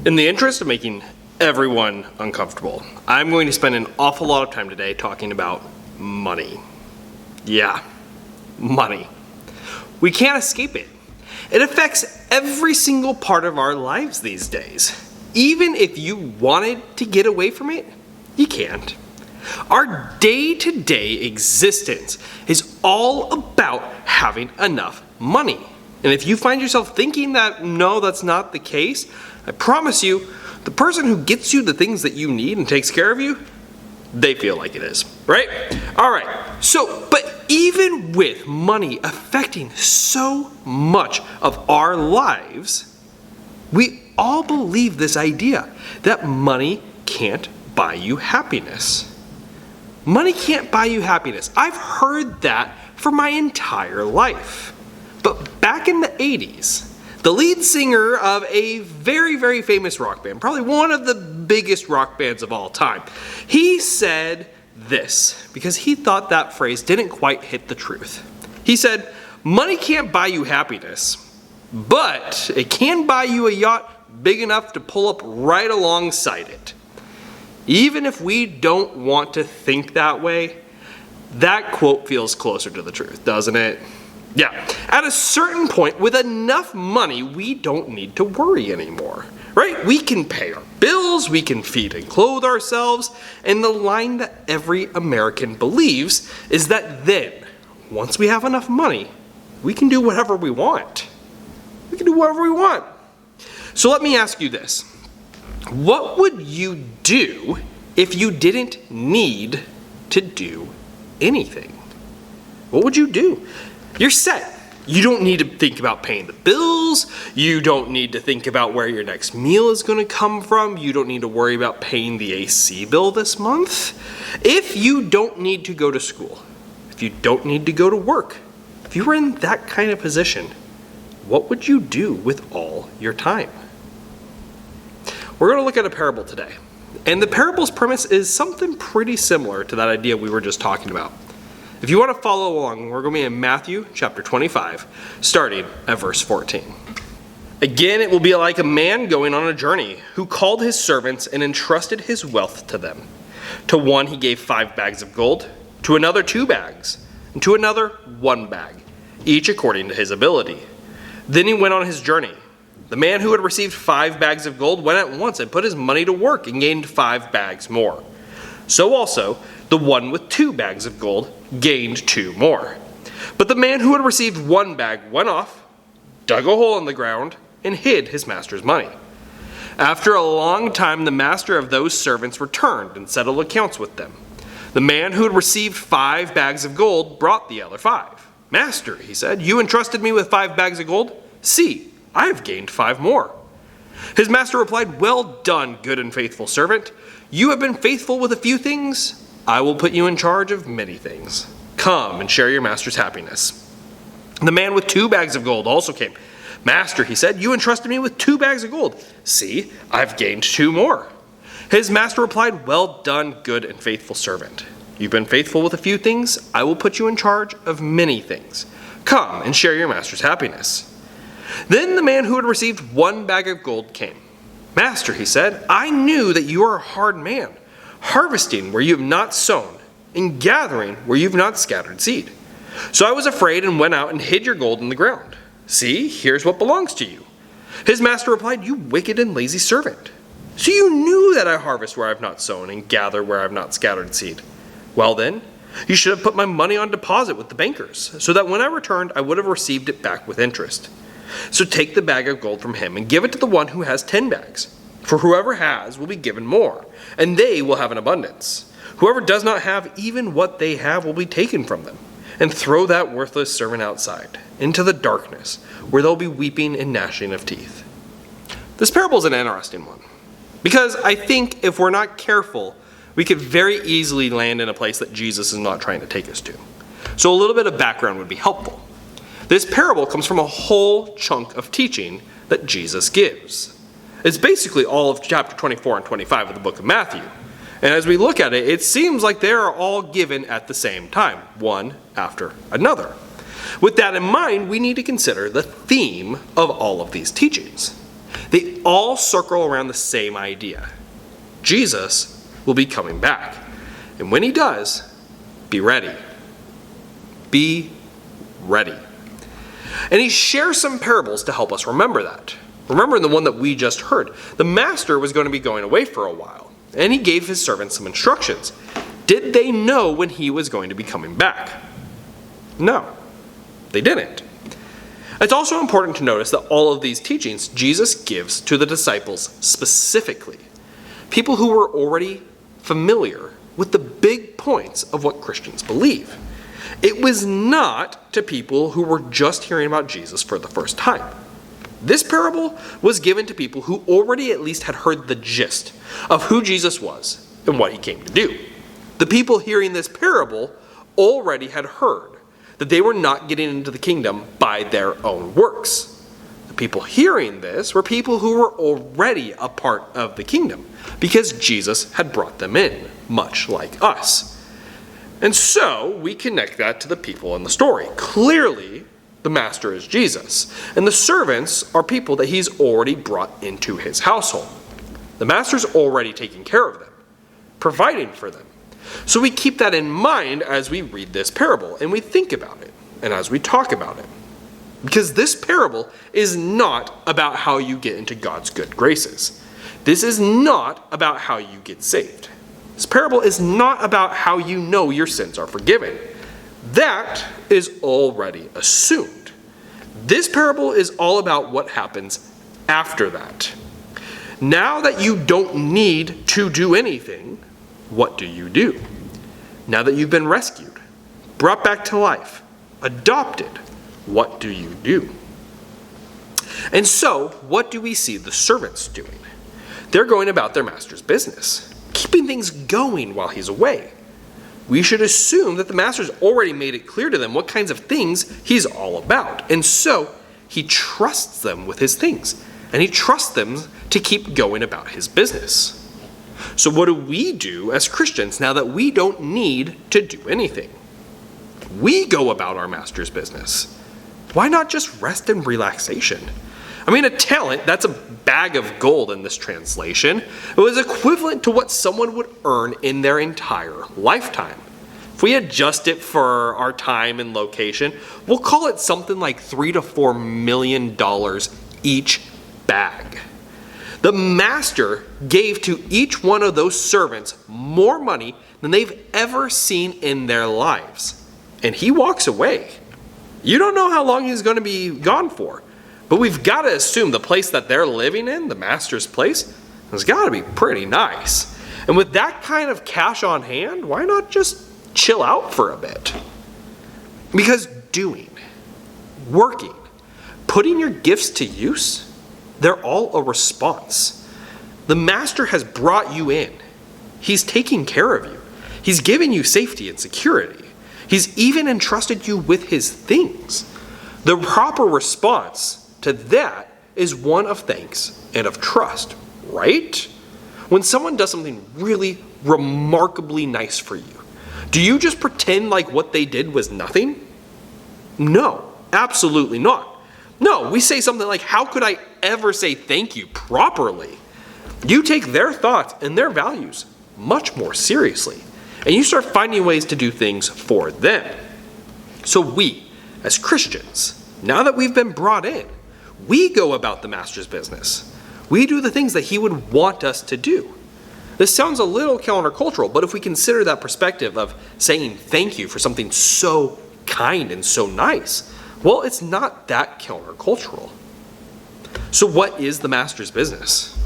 In the interest of making everyone uncomfortable, I'm going to spend an awful lot of time today talking about money. Yeah, money. We can't escape it. It affects every single part of our lives these days. Even if you wanted to get away from it, you can't. Our day-to-day existence is all about having enough money. And if you find yourself thinking that no, that's not the case, I promise you, the person who gets you the things that you need and takes care of you, they feel like it is, right? All right, but even with money affecting so much of our lives, we all believe this idea that money can't buy you happiness. Money can't buy you happiness. I've heard that for my entire life. But back in the 80s, the lead singer of a very, very famous rock band, probably one of the biggest rock bands of all time, he said this because he thought that phrase didn't quite hit the truth. He said, "Money can't buy you happiness, but it can buy you a yacht big enough to pull up right alongside it." Even if we don't want to think that way, that quote feels closer to the truth, doesn't it? Yeah, at a certain point, with enough money, we don't need to worry anymore, right? We can pay our bills, we can feed and clothe ourselves, and the line that every American believes is that then, once we have enough money, we can do whatever we want. We can do whatever we want. So let me ask you this. What would you do if you didn't need to do anything? What would you do? You're set. You don't need to think about paying the bills. You don't need to think about where your next meal is going to come from. You don't need to worry about paying the AC bill this month. If you don't need to go to school, if you don't need to go to work, if you were in that kind of position, what would you do with all your time? We're going to look at a parable today. And the parable's premise is something pretty similar to that idea we were just talking about. If you want to follow along, we're going to be in Matthew chapter 25, starting at verse 14. "Again, it will be like a man going on a journey who called his servants and entrusted his wealth to them. To one he gave 5 bags of gold, to another 2 bags, and to another 1 bag, each according to his ability. Then he went on his journey. The man who had received 5 bags of gold went at once and put his money to work and gained 5 bags more. So also, the one with 2 bags of gold gained 2 more. But the man who had received 1 bag went off, dug a hole in the ground, and hid his master's money. After a long time, the master of those servants returned and settled accounts with them. The man who had received 5 bags of gold brought the other 5. 'Master,' he said, 'you entrusted me with 5 bags of gold. See, I have gained 5 more.' His master replied, 'Well done, good and faithful servant. You have been faithful with a few things. I will put you in charge of many things. Come and share your master's happiness.' The man with 2 bags of gold also came. 'Master,' he said, 'you entrusted me with 2 bags of gold. See, I've gained 2 more.' His master replied, 'Well done, good and faithful servant. You've been faithful with a few things. I will put you in charge of many things. Come and share your master's happiness.' Then the man who had received 1 bag of gold came. 'Master,' he said, 'I knew that you are a hard man, harvesting where you have not sown, and gathering where you have not scattered seed. So I was afraid and went out and hid your gold in the ground. See, here's what belongs to you.' His master replied, 'You wicked and lazy servant. So you knew that I harvest where I have not sown, and gather where I have not scattered seed. Well then, you should have put my money on deposit with the bankers, so that when I returned I would have received it back with interest. So take the bag of gold from him and give it to the one who has 10 bags. For whoever has will be given more, and they will have an abundance. Whoever does not have, even what they have will be taken from them. And throw that worthless servant outside, into the darkness, where they'll be weeping and gnashing of teeth." This parable is an interesting one, because I think if we're not careful, we could very easily land in a place that Jesus is not trying to take us to. So a little bit of background would be helpful. This parable comes from a whole chunk of teaching that Jesus gives. It's basically all of chapter 24 and 25 of the book of Matthew. And as we look at it, it seems like they are all given at the same time, one after another. With that in mind, we need to consider the theme of all of these teachings. They all circle around the same idea. Jesus will be coming back. And when he does, be ready. Be ready. And he shares some parables to help us remember that. Remember the one that we just heard. The master was going to be going away for a while, and he gave his servants some instructions. Did they know when he was going to be coming back? No, they didn't. It's also important to notice that all of these teachings Jesus gives to the disciples specifically. People who were already familiar with the big points of what Christians believe. It was not to people who were just hearing about Jesus for the first time. This parable was given to people who already at least had heard the gist of who Jesus was and what he came to do. The people hearing this parable already had heard that they were not getting into the kingdom by their own works. The people hearing this were people who were already a part of the kingdom because Jesus had brought them in, much like us. And so we connect that to the people in the story. Clearly, the master is Jesus, and the servants are people that he's already brought into his household. The master's already taking care of them, providing for them. So we keep that in mind as we read this parable and we think about it and as we talk about it. Because this parable is not about how you get into God's good graces. This is not about how you get saved. This parable is not about how you know your sins are forgiven. That is already assumed. This parable is all about what happens after that. Now that you don't need to do anything, what do you do? Now that you've been rescued, brought back to life, adopted, what do you do? And so, what do we see the servants doing? They're going about their master's business, keeping things going while he's away. We should assume that the master's already made it clear to them what kinds of things he's all about. And so, he trusts them with his things, and he trusts them to keep going about his business. So what do we do as Christians now that we don't need to do anything? We go about our master's business. Why not just rest and relaxation? I mean, a talent, that's a bag of gold in this translation. It was equivalent to what someone would earn in their entire lifetime. If we adjust it for our time and location, we'll call it something like $3 to $4 million each bag. The master gave to each one of those servants more money than they've ever seen in their lives. And he walks away. You don't know how long he's going to be gone for. But we've got to assume the place that they're living in, the master's place, has got to be pretty nice. And with that kind of cash on hand, why not just chill out for a bit? Because doing, working, putting your gifts to use, they're all a response. The master has brought you in. He's taking care of you. He's given you safety and security. He's even entrusted you with his things. The proper response to that is one of thanks and of trust, right? When someone does something really remarkably nice for you, do you just pretend like what they did was nothing? No, absolutely not. No, we say something like, how could I ever say thank you properly? You take their thoughts and their values much more seriously, and you start finding ways to do things for them. So we, as Christians, now that we've been brought in, we go about the master's business. We do the things that he would want us to do. This sounds a little countercultural, but if we consider that perspective of saying thank you for something so kind and so nice, well, it's not that countercultural. So what is the master's business?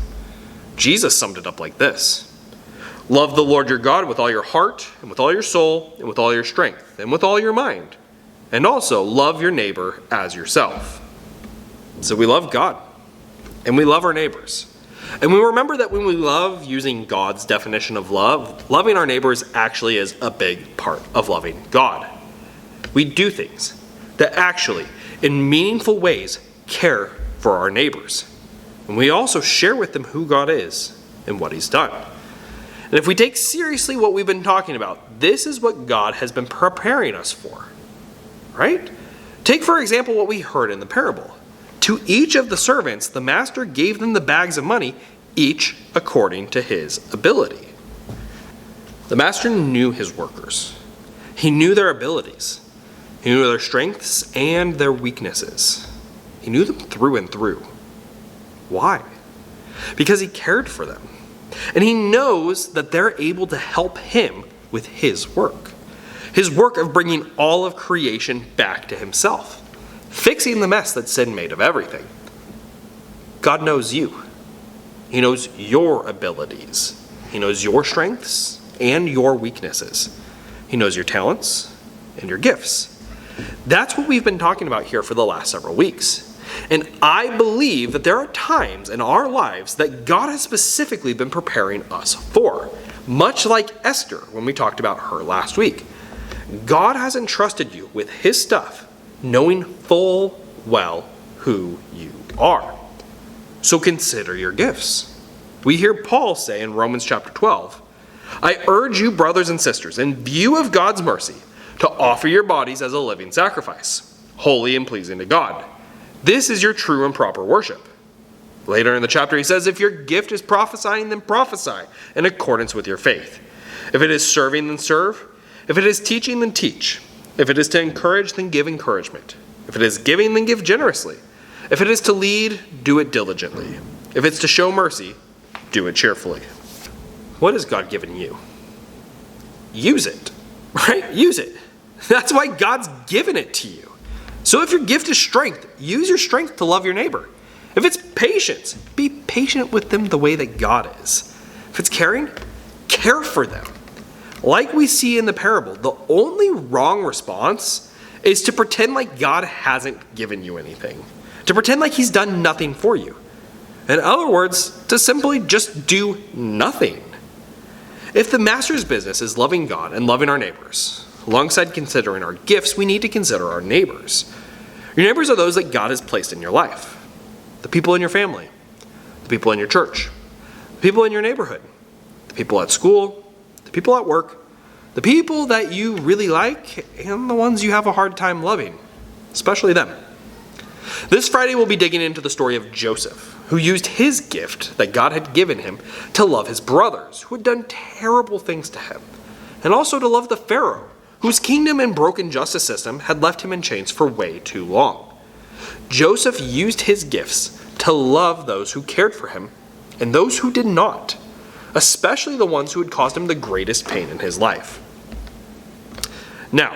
Jesus summed it up like this: love the Lord your God with all your heart, and with all your soul, and with all your strength, and with all your mind. And also love your neighbor as yourself. So we love God, and we love our neighbors. And we remember that when we love using God's definition of love, loving our neighbors actually is a big part of loving God. We do things that actually, in meaningful ways, care for our neighbors. And we also share with them who God is and what he's done. And if we take seriously what we've been talking about, this is what God has been preparing us for, right? Take, for example, what we heard in the parable. To each of the servants, the master gave them the bags of money, each according to his ability. The master knew his workers. He knew their abilities. He knew their strengths and their weaknesses. He knew them through and through. Why? Because he cared for them. And he knows that they're able to help him with his work. His work of bringing all of creation back to himself. Fixing the mess that sin made of everything. God knows you. He knows your abilities. He knows your strengths and your weaknesses. He knows your talents and your gifts. That's what we've been talking about here for the last several weeks. And I believe that there are times in our lives that God has specifically been preparing us for. Much like Esther when we talked about her last week. God has entrusted you with his stuff, knowing full well who you are. So consider your gifts. We hear Paul say in Romans chapter 12, I urge you, brothers and sisters, in view of God's mercy, to offer your bodies as a living sacrifice, holy and pleasing to God. This is your true and proper worship. Later in the chapter he says, if your gift is prophesying, then prophesy in accordance with your faith. If it is serving, then serve. If it is teaching, then teach. If it is to encourage, then give encouragement. If it is giving, then give generously. If it is to lead, do it diligently. If it's to show mercy, do it cheerfully. What has God given you? Use it, right? Use it. That's why God's given it to you. So if your gift is strength, use your strength to love your neighbor. If it's patience, be patient with them the way that God is. If it's caring, care for them. Like we see in the parable, the only wrong response is to pretend like God hasn't given you anything. To pretend like he's done nothing for you. In other words, to simply just do nothing. If the master's business is loving God and loving our neighbors, alongside considering our gifts, we need to consider our neighbors. Your neighbors are those that God has placed in your life. The people in your family, the people in your church, the people in your neighborhood, the people at school, the people at work, the people that you really like, and the ones you have a hard time loving, especially them. This Friday we'll be digging into the story of Joseph, who used his gift that God had given him to love his brothers, who had done terrible things to him, and also to love the Pharaoh, whose kingdom and broken justice system had left him in chains for way too long. Joseph used his gifts to love those who cared for him and those who did not, especially the ones who had caused him the greatest pain in his life. Now,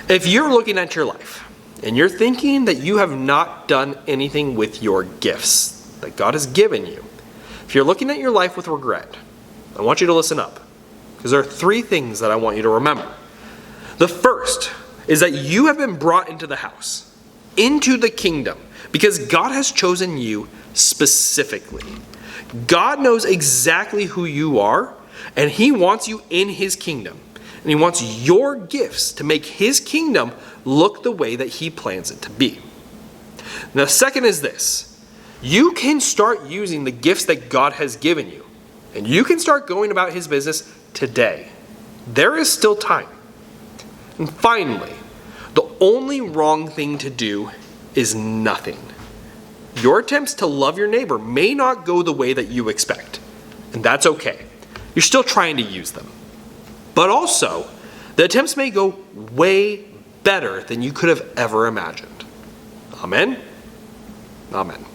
if you're looking at your life and you're thinking that you have not done anything with your gifts that God has given you, if you're looking at your life with regret, I want you to listen up, because there are 3 things that I want you to remember. The first is that you have been brought into the house, into the kingdom, because God has chosen you specifically. God knows exactly who you are, and he wants you in his kingdom. And he wants your gifts to make his kingdom look the way that he plans it to be. Now, second is this. You can start using the gifts that God has given you, and you can start going about his business today. There is still time. And finally, the only wrong thing to do is nothing. Your attempts to love your neighbor may not go the way that you expect, and that's okay. You're still trying to use them. But also, the attempts may go way better than you could have ever imagined. Amen? Amen.